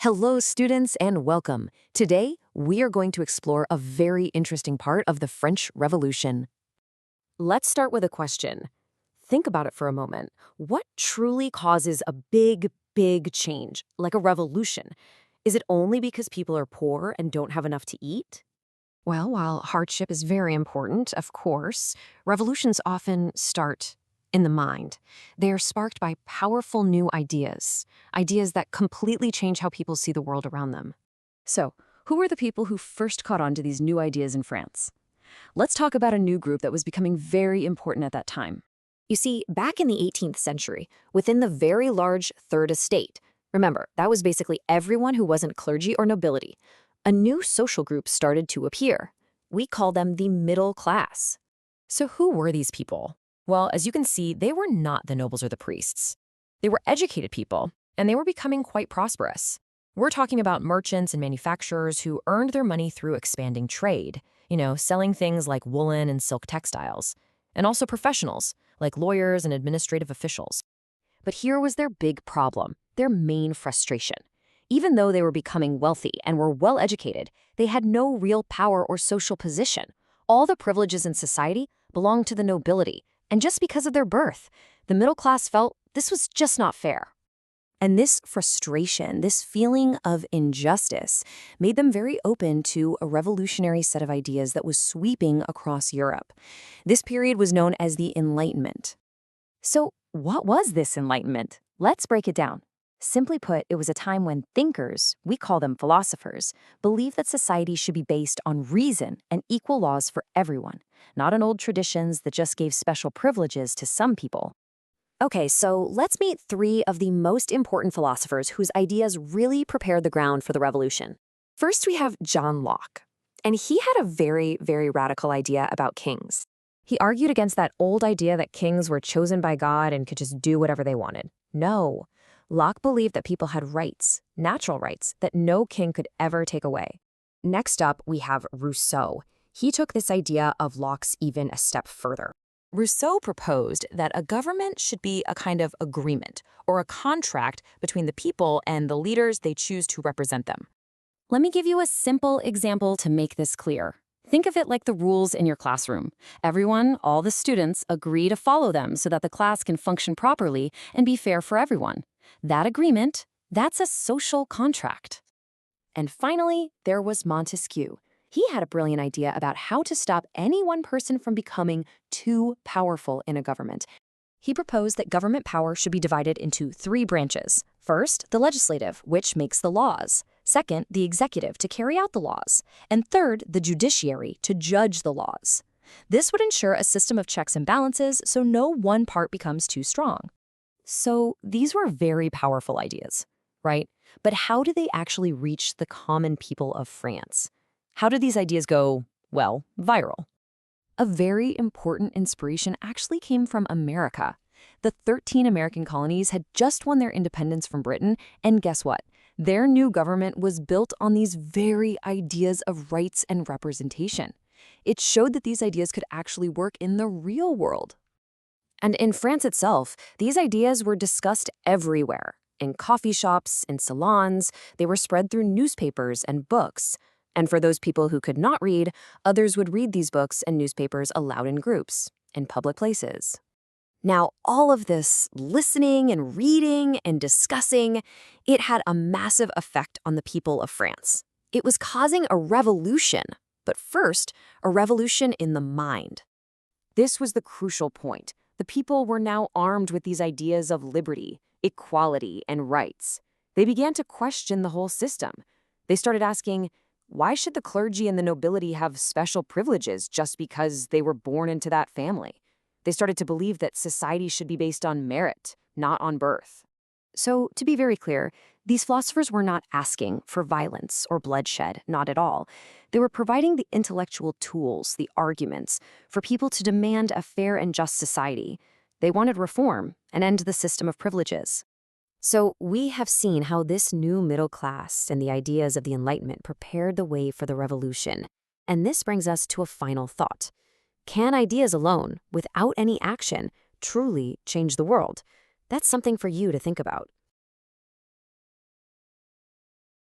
Hello, students, and welcome. Today, we are going to explore a very interesting part of the French Revolution. Let's start with a question. Think about it for a moment. What truly causes a big change, like a revolution? Is it only because people are poor and don't have enough to eat? Well, while hardship is very important, of course, revolutions often start in the mind. They are sparked by powerful new ideas, ideas that completely change how people see the world around them. So, who were the people who first caught on to these new ideas in France? Let's talk about a new group that was becoming very important at that time. You see, back in the 18th century, within the very large Third Estate, remember, that was basically everyone who wasn't clergy or nobility, a new social group started to appear. We call them the middle class. So who were these people? Well, as you can see, they were not the nobles or the priests. They were educated people, and they were becoming quite prosperous. We're talking about merchants and manufacturers who earned their money through expanding trade, selling things like woolen and silk textiles, and also professionals, like lawyers and administrative officials. But here was their big problem, their main frustration. Even though they were becoming wealthy and were well educated, they had no real power or social position. All the privileges in society belonged to the nobility, and just because of their birth, the middle class felt this was just not fair. And this frustration, this feeling of injustice, made them very open to a revolutionary set of ideas that was sweeping across Europe. This period was known as the Enlightenment. So, what was this Enlightenment? Let's break it down. Simply put, it was a time when thinkers, we call them philosophers, believed that society should be based on reason and equal laws for everyone, not on old traditions that just gave special privileges to some people. Okay, so let's meet three of the most important philosophers whose ideas really prepared the ground for the revolution. First, we have John Locke, and he had a very radical idea about kings. He argued against that old idea that kings were chosen by God and could just do whatever they wanted. No. Locke believed that people had rights, natural rights, that no king could ever take away. Next up, we have Rousseau. He took this idea of Locke's even a step further. Rousseau proposed that a government should be a kind of agreement or a contract between the people and the leaders they choose to represent them. Let me give you a simple example to make this clear. Think of it like the rules in your classroom. Everyone, all the students, agree to follow them so that the class can function properly and be fair for everyone. That agreement, that's a social contract. And finally, there was Montesquieu. He had a brilliant idea about how to stop any one person from becoming too powerful in a government. He proposed that government power should be divided into three branches. First, the legislative, which makes the laws. Second, the executive, to carry out the laws. And third, the judiciary, to judge the laws. This would ensure a system of checks and balances so no one part becomes too strong. So these were very powerful ideas, right? But how did they actually reach the common people of France? How did these ideas go, well, viral? A very important inspiration actually came from America. The 13 American colonies had just won their independence from Britain, and guess what? Their new government was built on these very ideas of rights and representation. It showed that these ideas could actually work in the real world. And in France itself, these ideas were discussed everywhere. In coffee shops, in salons, they were spread through newspapers and books. And for those people who could not read, others would read these books and newspapers aloud in groups, in public places. Now, all of this listening and reading and discussing, it had a massive effect on the people of France. It was causing a revolution, but first, a revolution in the mind. This was the crucial point. The people were now armed with these ideas of liberty, equality, and rights. They began to question the whole system. They started asking, why should the clergy and the nobility have special privileges just because they were born into that family? They started to believe that society should be based on merit, not on birth. So, to be very clear, these philosophers were not asking for violence or bloodshed, not at all. They were providing the intellectual tools, the arguments, for people to demand a fair and just society. They wanted reform and end the system of privileges. So we have seen how this new middle class and the ideas of the Enlightenment prepared the way for the revolution. And this brings us to a final thought. Can ideas alone, without any action, truly change the world? That's something for you to think about.